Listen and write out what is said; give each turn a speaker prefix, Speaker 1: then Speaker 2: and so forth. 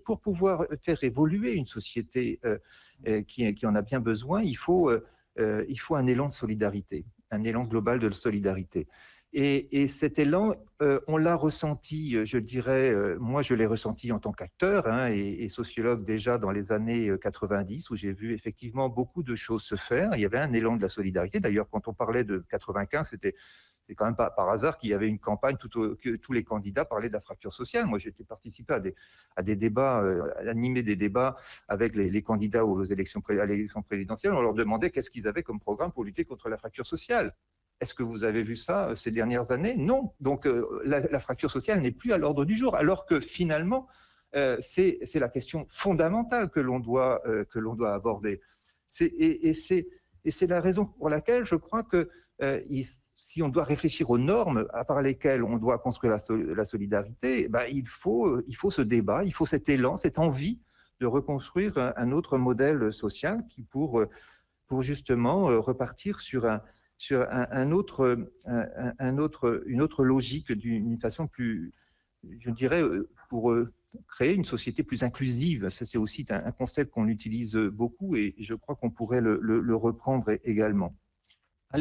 Speaker 1: pour pouvoir faire évoluer une société qui en a bien besoin, il faut un élan de solidarité, un élan global de solidarité. Et cet élan, on l'a ressenti, je dirais, moi je l'ai ressenti en tant qu'acteur et sociologue déjà dans les années 90, où j'ai vu effectivement beaucoup de choses se faire. Il y avait un élan de la solidarité. D'ailleurs, quand on parlait de 95, c'est quand même pas par hasard qu'il y avait une campagne que tous les candidats parlaient de la fracture sociale. Moi, j'ai participé à des débats, animé des débats avec les candidats à l'élection présidentielle. On leur demandait qu'est-ce qu'ils avaient comme programme pour lutter contre la fracture sociale. Est-ce que vous avez vu ça ces dernières années? Non. Donc, la fracture sociale n'est plus à l'ordre du jour, alors que finalement, c'est la question fondamentale que l'on doit aborder. Et c'est la raison pour laquelle je crois que si on doit réfléchir aux normes par lesquelles on doit construire la solidarité, ben, il faut ce débat, il faut cet élan, cette envie de reconstruire un autre modèle social pour justement repartir sur une autre logique, d'une façon plus, je dirais, pour créer une société plus inclusive. Ça, c'est aussi un concept qu'on utilise beaucoup et je crois qu'on pourrait le reprendre également. À